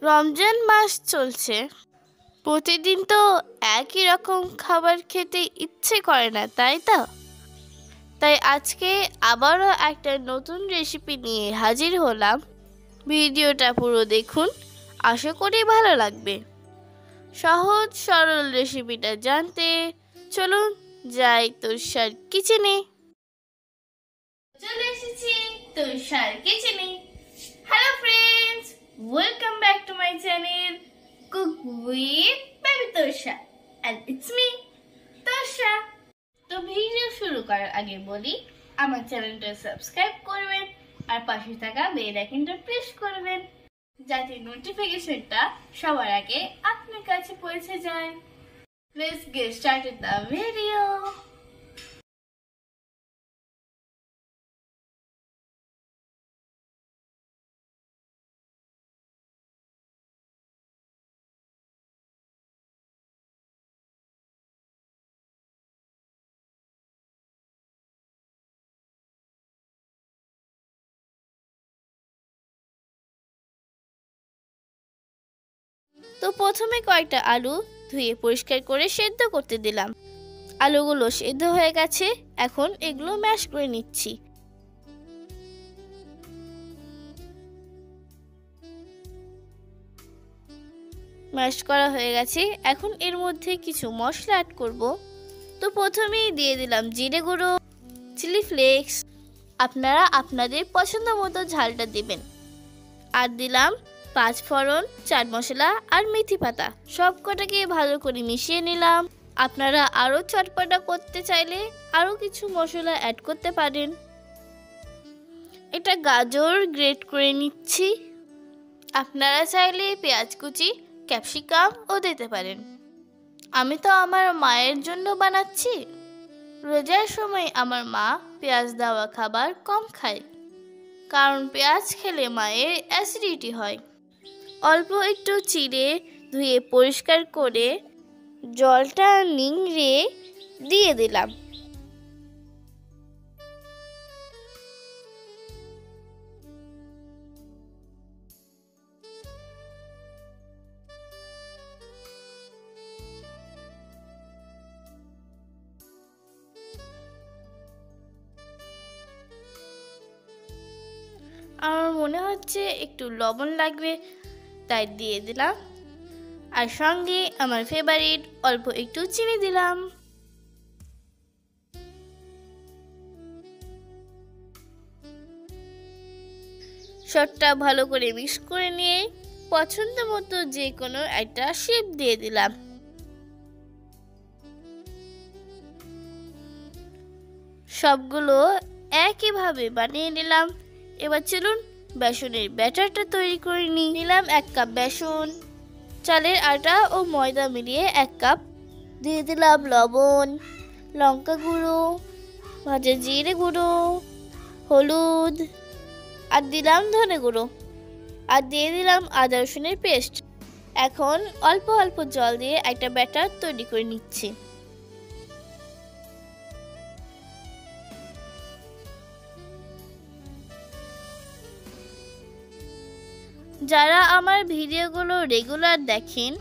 রমজান মাস চলছে, প্রতিদিন তো একই রকম খাবার খেতে ইচ্ছে করে না, তাই তো? তাই আজকে আবারও একটা নতুন রেসিপি নিয়ে হাজির হলাম। ভিডিওটা পুরো দেখুন, আশা করি ভালো লাগবে। সহজ সরল রেসিপিটা জানতে চলুন যাই তোষার কিচেনে। চলে এসেছি তোষার কিচেনে। Hello friends, welcome back to my channel cook with baby Tosha, and it's me Tosha. তো ভিডিও শুরু করার আগে বলি, আমার চ্যানেলটা সাবস্ক্রাইব করবেন আর পাশে থাকা বেল আইকনটা প্রেস করবেন, যাতে নোটিফিকেশনটা সবার আগে আপনার কাছে পৌঁছে যায়। Let's get started the video. তো প্রথমে কয়েকটা আলু ধুয়ে পরিষ্কার করে সেদ্ধ করতে দিলাম। আলুগুলো সেদ্ধ হয়ে গেছে, এখন এগুলো ম্যাশ করে নিচ্ছি। ম্যাশ করা হয়ে গেছে, এখন এর মধ্যে কিছু মশলা অ্যাড করব। তো প্রথমেই দিয়ে দিলাম জিরে গুঁড়ো, চিলি ফ্লেক্স, আপনারা আপনাদের পছন্দ মতো ঝালটা দিবেন। আর দিলাম 5 ফোড়ন, চাট মশলা আর মেথি পাতা। সব কটাকে ভালো করে মিশিয়ে নিলাম। আপনারা আরও চটপটা করতে চাইলে আরও কিছু মশলা অ্যাড করতে পারেন। এটা গাজর গ্রেট করে নিচ্ছি। আপনারা চাইলে পেঁয়াজ কুচি, ক্যাপসিকাম ও দিতে পারেন। আমি তো আমার মায়ের জন্য বানাচ্ছি। রোজার সময় আমার মা পেঁয়াজ দেওয়া খাবার কম খায়, কারণ পেঁয়াজ খেলে মায়ের অ্যাসিডিটি হয়। অল্প একটু চিড়ে ধুয়ে পরিষ্কার করে জলটা নিংড়ে দিয়ে দিলাম। আমার মনে হচ্ছে একটু লবণ লাগবে, তাই দিয়ে দিলাম। আর সঙ্গে আমার ফেভারিট অল্প একটু চিনি দিলাম। সবটা ভালো করে মিক্স করে নিয়ে পছন্দ মতো যে কোনো একটা শেপ দিয়ে দিলাম। সবগুলো একইভাবে বানিয়ে নিলাম। এবার চলুন বেসনের ব্যাটারটা তৈরি করে নিলাম। 1 কাপ বেসন, চালের আটা ও ময়দা মিলিয়ে 1 কাপ, দিয়ে দিলাম লবণ, লঙ্কা গুঁড়ো, ভাজা জিরে গুঁড়ো, হলুদ, আর দিলাম ধনে গুঁড়ো, আর দিয়ে দিলাম আদা রসুনের পেস্ট। এখন অল্প অল্প জল দিয়ে একটা ব্যাটার তৈরি করে নিচ্ছি। যারা আমার ভিডিওগুলো রেগুলার দেখেন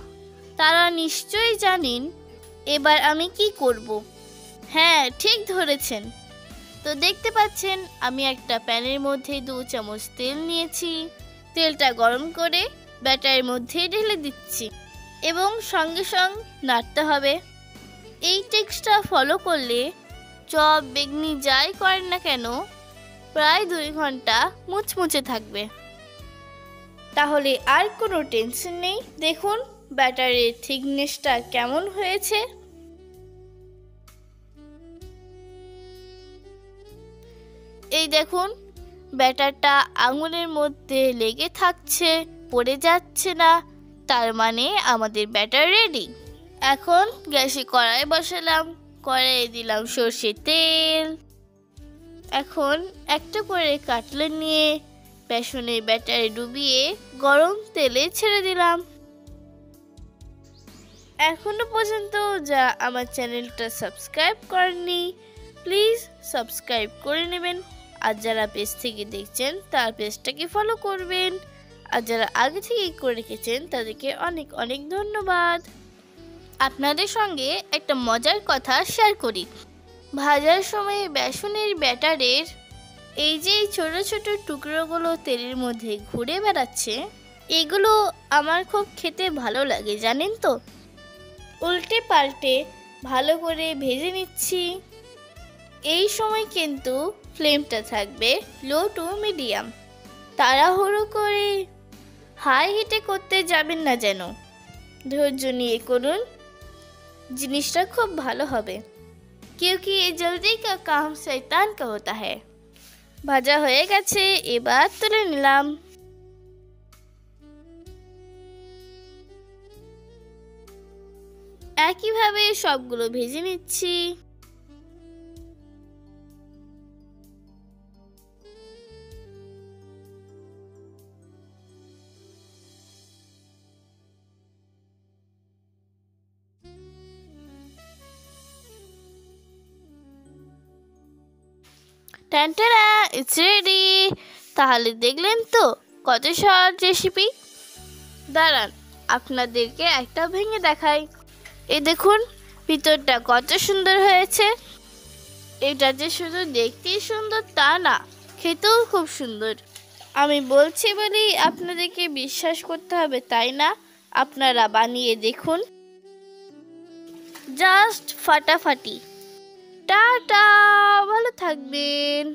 তারা নিশ্চয়ই জানেন এবার আমি কি করব। হ্যাঁ, ঠিক ধরেছেন। তো দেখতে পাচ্ছেন আমি একটা প্যানের মধ্যে 2 চামচ তেল নিয়েছি। তেলটা গরম করে ব্যাটারের মধ্যে ঢেলে দিচ্ছি এবং সঙ্গে সঙ্গে নাড়তে হবে। এই টেক্সটা ফলো করলে চপ, বেগনি যাই করেন না কেন প্রায় 2 ঘন্টা মুচমুচে থাকবে। তাহলে আর কোনো টেনশন নেই। দেখুন ব্যাটারের থিকনেসটা কেমন হয়েছে। এই দেখুন ব্যাটারটা আঙুলের মধ্যে লেগে থাকছে, পড়ে যাচ্ছে না, তার মানে আমাদের ব্যাটার রেডি। এখন গ্যাসে কড়াই বসালাম, কড়াইয়ে দিলাম সরষের তেল। এখন একটা করে কাটলেট নিয়ে বেসনের ব্যাটারে ডুবিয়ে গরম তেলে ছেড়ে দিলাম। এখনো পর্যন্ত যা আমার চ্যানেলটা সাবস্ক্রাইব করেননি প্লিজ সাবস্ক্রাইব করে নেবেন, আর যারা পেজ থেকে দেখছেন তার পেজটাকে ফলো করবেন। আর যারা আগে থেকেই করে রেখেছেন তাদেরকে অনেক অনেক ধন্যবাদ। আপনাদের সঙ্গে একটা মজার কথা শেয়ার করি। ভাজার সময় বেসনের ব্যাটারের এই যে ছোট ছোট টুকরোগুলো তেলের মধ্যে ঘুরে বেড়াচ্ছে, এগুলো আমার খুব খেতে ভালো লাগে জানেন তো। উল্টে পাল্টে ভালো করে ভেজে নিচ্ছি। এই সময় কিন্তু ফ্লেমটা থাকবে লো টু মিডিয়াম। তাড়াহুড়ো করে হাই হিটে করতে যাবেন না যেন, ধৈর্য নিয়ে করুন, জিনিসটা খুব ভালো হবে। क्योंकि ये जल्दी का काम शैतान का होता है। ভাজা হয়ে গেছে, এবার তুলে নিলাম। একইভাবে সবগুলো ভেজে নিচ্ছি। টানটানা, ইটস রেডি। তাহলে দেখলেন তো কত সহজ রেসিপি। দাঁড়ান আপনাদেরকে একটা ভেঙে দেখাই। এই দেখুন ভিতরটা কত সুন্দর হয়েছে। এটা যে শুধু দেখতেই সুন্দর তা না, খেতেও খুব সুন্দর। আমি বলছি বলেই আপনাদেরকে বিশ্বাস করতে হবে তাই না? আপনারা বানিয়ে দেখুন, জাস্ট ফাটাফাটি। টাটা, ভালো থাকবেন।